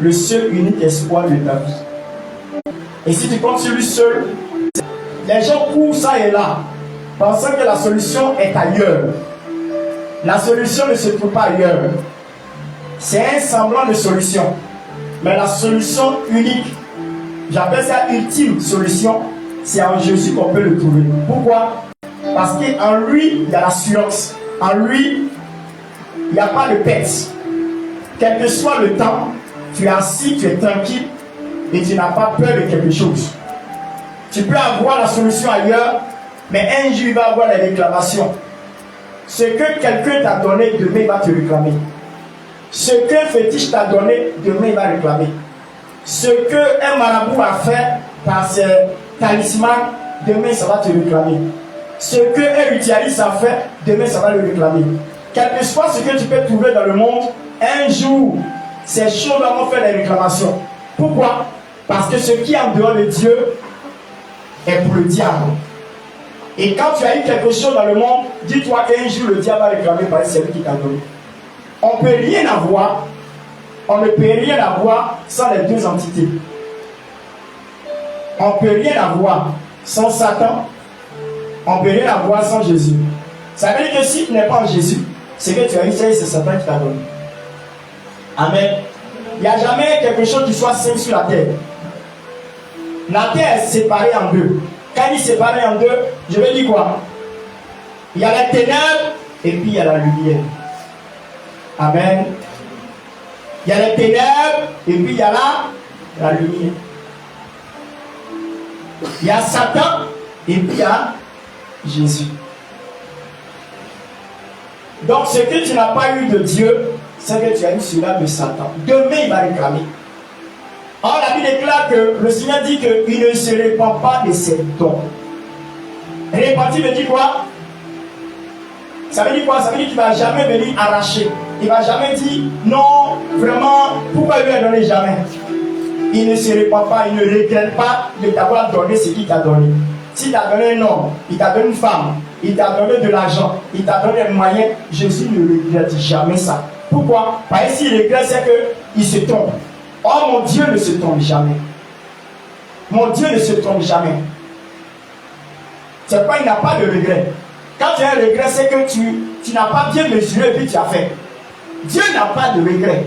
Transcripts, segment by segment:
le seul unique espoir de ta vie. Et si tu comptes sur lui seul, les gens courent ça et là, pensant que la solution est ailleurs. La solution ne se trouve pas ailleurs. C'est un semblant de solution. Mais la solution unique, j'appelle ça ultime solution, c'est en Jésus qu'on peut le trouver. Pourquoi? Parce qu'en lui, il y a l'assurance. En lui, il n'y a pas de perte. Quel que soit le temps, tu es assis, tu es tranquille et tu n'as pas peur de quelque chose. Tu peux avoir la solution ailleurs, mais un jour, il va avoir la réclamation. Ce que quelqu'un t'a donné, demain, il va te réclamer. Ce qu'un fétiche t'a donné, demain, il va réclamer. Ce qu'un marabout a fait par ses talismans, demain, ça va te réclamer. Ce qu'un ritualiste a fait, demain, ça va le réclamer. Quel que soit ce que tu peux trouver dans le monde, un jour, ces choses vont faire des réclamations. Pourquoi? Parce que ce qui est en dehors de Dieu est pour le diable. Et quand tu as eu quelque chose dans le monde, dis-toi qu'un jour le diable va réclamer parce que c'est lui qui t'a donné. On ne peut rien avoir, on ne peut rien avoir sans les deux entités. On ne peut rien avoir sans Satan, on ne peut rien avoir sans Jésus. Ça veut dire que si tu n'es pas en Jésus, c'est que tu as eu ça et c'est Satan qui t'a donné. Amen. Il n'y a jamais quelque chose qui soit sain sur la terre. La terre est séparée en deux. Quand il est séparé en deux, je vais dire quoi? Il y a les ténèbres et puis il y a la lumière. Amen. Il y a les ténèbres et puis il y a la lumière. Il y a Satan et puis il y a Jésus. Donc ce que tu n'as pas eu de Dieu, c'est que tu as eu cela de Satan. Demain il va réclamer. Or la Bible déclare que le Seigneur dit qu'il ne se répand pas de ses dons. Réparti veut dire quoi? Ça veut dire quoi? Ça veut dire qu'il ne va jamais venir arracher. Il ne va jamais dire non, vraiment, pourquoi il lui a donné jamais? Il ne se répand pas, il ne regrette pas de t'avoir donné ce qu'il t'a donné. S'il t'a donné un homme, il t'a donné une femme, il t'a donné de l'argent, il t'a donné un moyen, Jésus ne regrette jamais ça. Pourquoi? Parce que s'il regrette, c'est qu'il se trompe. Or, mon Dieu ne se trompe jamais. Mon Dieu ne se trompe jamais. C'est pas, il n'a pas de regret. Quand tu as un regret, c'est que tu n'as pas bien mesuré et puis tu as fait. Dieu n'a pas de regret.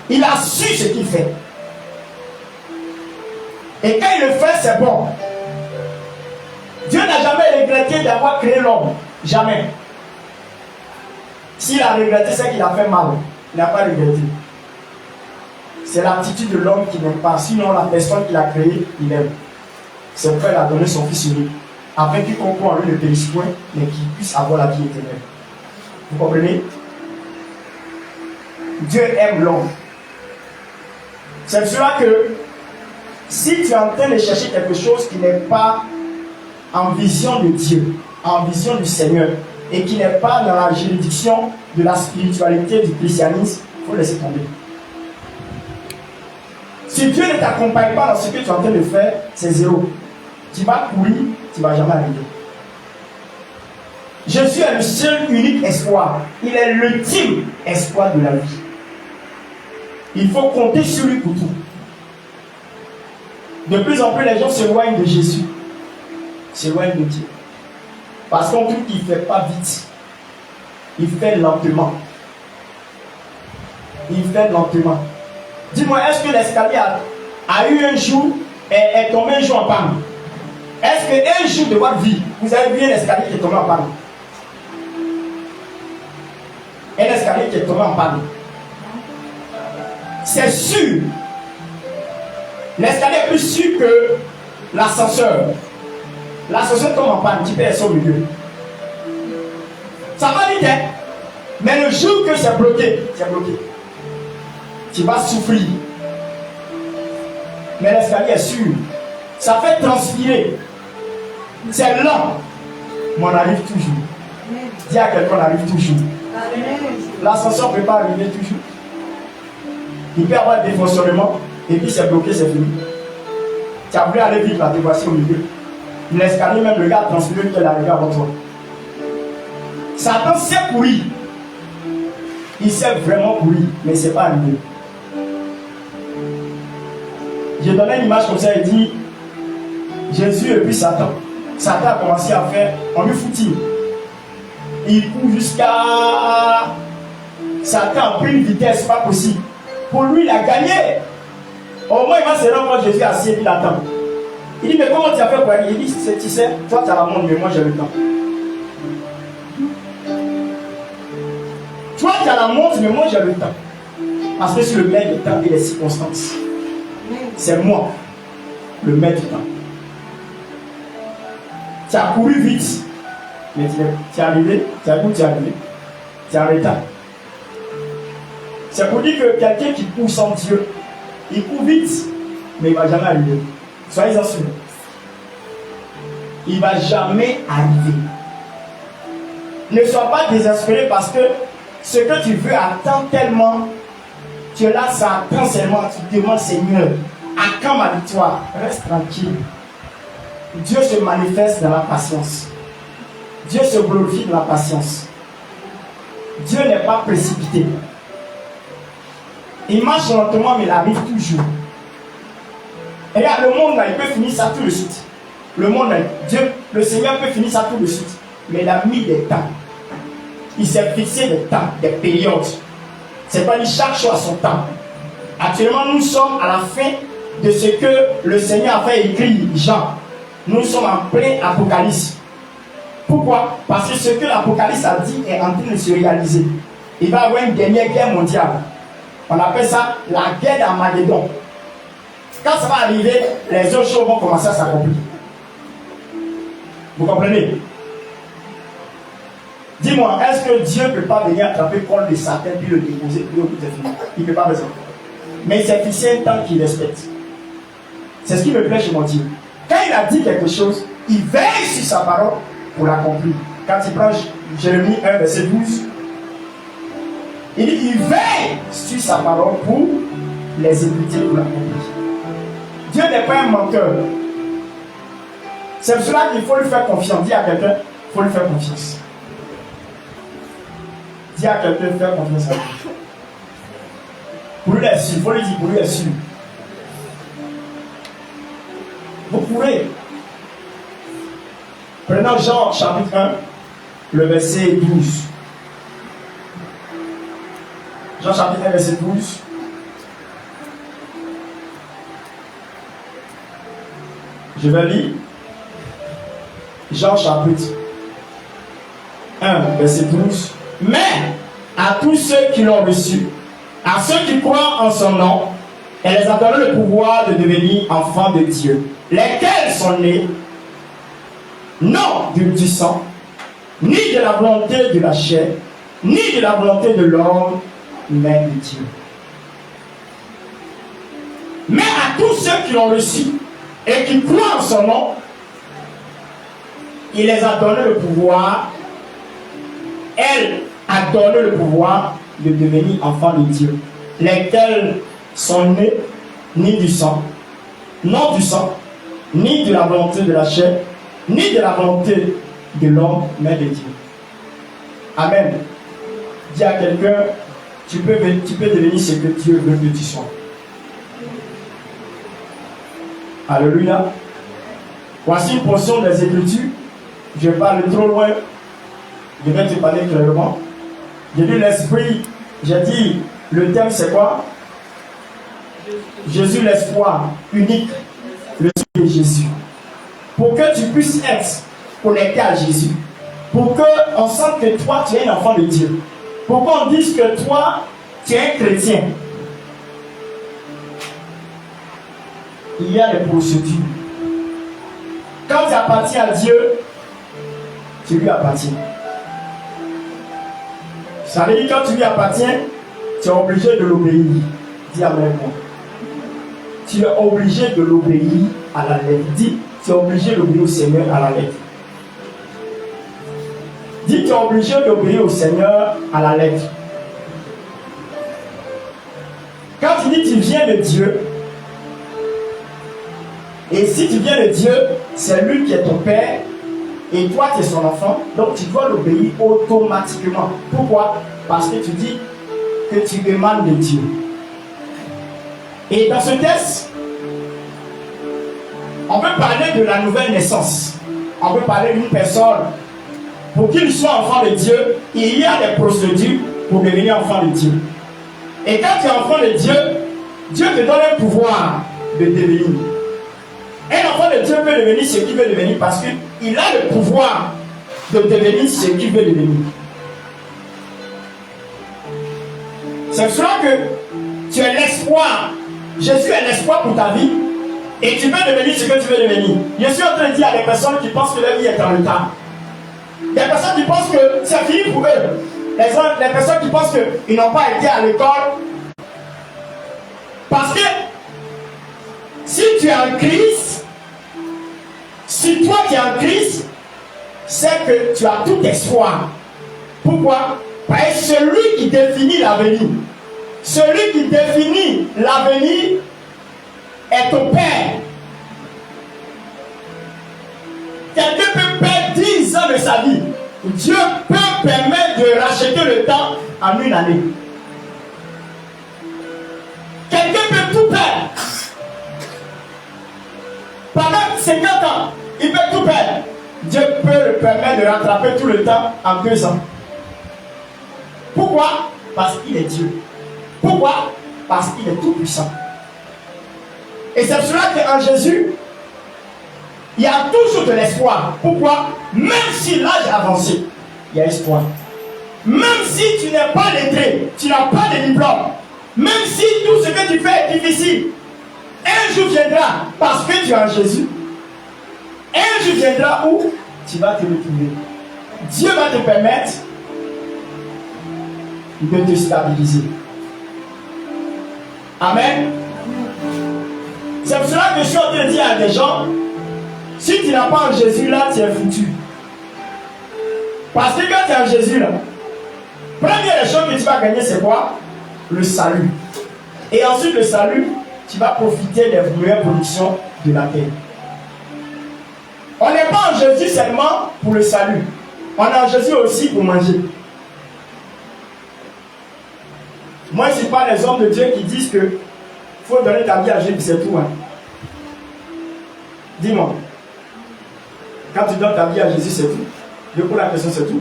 Il a su ce qu'il fait. Et quand il le fait, c'est bon. Dieu n'a jamais regretté d'avoir créé l'homme. Jamais. S'il a regretté, c'est qu'il a fait mal. Il n'a pas regretté. C'est l'attitude de l'homme qui n'aime pas. Sinon, la personne qui l'a créé, il aime. C'est pourquoi il a donné son fils unique. Afin qu'il comprenne en lui ne périsse point, mais qu'il puisse avoir la vie éternelle. Vous comprenez? Dieu aime l'homme. C'est pour cela que si tu es en train de chercher quelque chose qui n'est pas en vision de Dieu, en vision du Seigneur, et qui n'est pas dans la juridiction de la spiritualité du christianisme, il faut laisser tomber. Si Dieu ne t'accompagne pas dans ce que tu es en train de faire, c'est zéro. Tu vas courir, tu ne vas jamais arriver. Jésus est le seul unique espoir. Il est l'ultime espoir de la vie. Il faut compter sur lui pour tout. De plus en plus, les gens s'éloignent de Jésus, s'éloignent de Dieu. Parce qu'on trouve qu'il ne fait pas vite. Il fait lentement. Il fait lentement. Dis-moi, est-ce que l'escalier a eu un jour, est tombé un jour en panne? Est-ce qu'un jour de votre vie, vous avez vu un escalier qui est tombé en panne? Un escalier qui est tombé en panne. C'est sûr. L'escalier est plus sûr que l'ascenseur. L'ascenseur tombe en panne, tu peux être au milieu. Ça va vite, hein? Mais le jour que c'est bloqué, tu vas souffrir. Mais l'escalier est sûr. Ça fait transpirer. C'est lent. Mais on arrive toujours. Dis à quelqu'un, on arrive toujours. L'ascenseur ne peut pas arriver toujours. Il peut y avoir des défonctionnements et puis c'est bloqué, c'est fini. Tu as voulu aller vite là, te voici au milieu. L'escalier, même le gars transpiré, il est arrivé avant toi. Satan sait courir. Il sait vraiment pour lui, mais ce n'est pas arrivé. J'ai donné une image comme ça, il dit Jésus et puis Satan. Satan a commencé à faire, on lui foutit. Il court jusqu'à Satan a pris une vitesse, pas possible. Pour lui, il a gagné. Au moins, il va se rendre quand Jésus est assis et il attend. Il dit, mais comment tu as fait pour aller? Il dit, tu sais, toi tu as la montre, mais moi j'ai le temps. Toi tu as la montre, mais moi j'ai le temps. Parce que c'est le maître du temps et les circonstances. C'est moi, le maître du temps. Tu as couru vite, mais tu es arrivé, tu as arrivé, tu es en retard. C'est pour dire que quelqu'un qui court sans Dieu, il court vite, mais il ne va jamais arriver. Soyez-en sûrs. Il ne va jamais arriver. Ne sois pas désespéré parce que ce que tu veux attend tellement que là, ça attend seulement. Tu te demandes, Seigneur, à quand ma victoire? Reste tranquille. Dieu se manifeste dans la patience. Dieu se glorifie dans la patience. Dieu n'est pas précipité. Il marche lentement, mais il arrive toujours. Et là, le monde, là, il peut finir ça tout de suite. Le monde, là, Dieu, le Seigneur peut finir ça tout de suite. Mais il a mis des temps. Il s'est fixé des temps, des périodes. C'est pas dit chaque chose à son temps. Actuellement, nous sommes à la fin de ce que le Seigneur a fait écrire, Jean. Nous sommes en plein Apocalypse. Pourquoi? Parce que ce que l'Apocalypse a dit est en train de se réaliser. Il va y avoir une dernière guerre mondiale. On appelle ça la guerre d'Armageddon. Quand ça va arriver, les autres choses vont commencer à s'accomplir. Vous comprenez? Dis-moi, est-ce que Dieu ne peut pas venir attraper Paul de Satan puis le déposer puis le fini? Il ne peut pas besoin. Mais il s'est fixé un temps qu'il respecte. C'est ce qui me plaît chez mon Dieu. Quand il a dit quelque chose, il veille sur sa parole pour l'accomplir. Quand il prend Jérémie 1, verset 12, il dit il veille sur sa parole pour les exécuter, pour l'accomplir. Dieu n'est pas un menteur. C'est pour cela qu'il faut lui faire confiance. Dis à quelqu'un, il faut lui faire confiance. Dis à quelqu'un, faire confiance à lui. Pour lui être sûr, il faut lui dire, pour lui être sûr. Vous pouvez. Prenons Jean chapitre 1, le verset 12. Jean chapitre 1, verset 12. Je vais lire. Jean chapitre 1, verset 12. Mais à tous ceux qui l'ont reçu, à ceux qui croient en son nom, elle les a donné le pouvoir de devenir enfants de Dieu, lesquels sont nés non du sang, ni de la volonté de la chair, ni de la volonté de l'homme, mais de Dieu. Mais à tous ceux qui l'ont reçu et qui croient en son nom, il les a donné le pouvoir, elle a donné le pouvoir de devenir enfants de Dieu, lesquels sont nés ni du sang, non du sang, ni de la volonté de la chair, ni de la volonté de l'homme, mais de Dieu. Amen. Dis à quelqu'un, tu peux devenir ce que Dieu veut que tu sois. Alléluia. Voici une portion des Écritures. Je parle trop loin. Je vais te parler clairement. J'ai dit l'esprit. J'ai dit, le thème c'est quoi? Jésus l'espoir unique. Le Dieu de Jésus. Pour que tu puisses être connecté à Jésus. Pour qu'on sente que toi, tu es un enfant de Dieu. Pour qu'on dise que toi, tu es un chrétien. Il y a des procédures. Quand tu appartiens à Dieu, tu lui appartiens. Ça veut dire que quand tu lui appartiens, tu es obligé de l'obéir. Dis avec moi. Tu es obligé de l'obéir à la lettre. Dis, tu es obligé d'obéir au Seigneur à la lettre. Dis, tu es obligé d'obéir au Seigneur à la lettre. Quand tu dis tu viens de Dieu, et si tu viens de Dieu, c'est lui qui est ton Père, et toi tu es son enfant, donc tu dois l'obéir automatiquement. Pourquoi? Parce que tu dis, que tu demandes de Dieu. Et dans ce texte, on peut parler de la nouvelle naissance. On peut parler d'une personne. Pour qu'il soit enfant de Dieu, il y a des procédures pour devenir enfant de Dieu. Et quand tu es enfant de Dieu, Dieu te donne un pouvoir de devenir. Un enfant de Dieu peut devenir ce qu'il veut devenir parce qu'il a le pouvoir de devenir ce qu'il veut devenir. C'est pour cela que tu as l'espoir. Jésus est l'espoir pour ta vie. Et tu peux devenir ce que tu veux devenir. Je suis en train de dire à des personnes qui pensent que leur vie est en retard. Des personnes qui pensent que c'est fini pour eux. Les personnes qui pensent qu'ils n'ont pas été à l'école. Parce que si tu es en Christ, si toi tu es en Christ, c'est que tu as tout espoir. Pourquoi? Parce que celui qui définit l'avenir, celui qui définit l'avenir est ton Père. Quelqu'un peut perdre 10 ans de sa vie. Dieu peut permettre de racheter le temps en une année. Quelqu'un peut tout perdre. Pendant 50 ans, il peut tout perdre. Dieu peut le permettre de rattraper tout le temps en 2 ans. Pourquoi? Parce qu'il est Dieu. Pourquoi? Parce qu'il est tout puissant. Et c'est pour cela qu'en Jésus, il y a toujours de l'espoir. Pourquoi? Même si l'âge est avancé, il y a espoir. Même si tu n'es pas lettré, tu n'as pas de diplôme, même si tout ce que tu fais est difficile, un jour viendra parce que tu es en Jésus. Un jour viendra où tu vas te retrouver. Dieu va te permettre de te stabiliser. Amen. C'est pour cela que je suis en train de dire à des gens, si tu n'as pas en Jésus là, tu es foutu. Parce que quand tu es en Jésus là, première des choses que tu vas gagner, c'est quoi? Le salut. Et ensuite le salut, tu vas profiter des meilleures productions de la terre. On n'est pas en Jésus seulement pour le salut. On est en Jésus aussi pour manger. Moi, je ne suis pas les hommes de Dieu qui disent que faut donner ta vie à Jésus, c'est tout. Hein. Dis-moi. Quand tu donnes ta vie à Jésus, c'est tout. Je pose la question, c'est tout.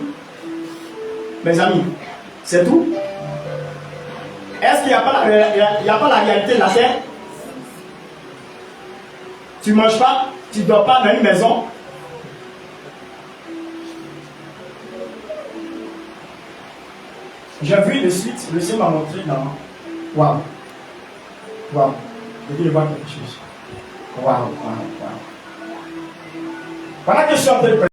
Mes amis, c'est tout. Est-ce qu'il n'y a pas la réalité de la terre? Tu ne manges pas, tu ne dors pas dans une maison. J'ai vu de suite, le Seigneur m'a montré dans. Waouh! Waouh! Je vais voir quelque chose. Waouh! Waouh! Waouh! Pendant que je suis en train de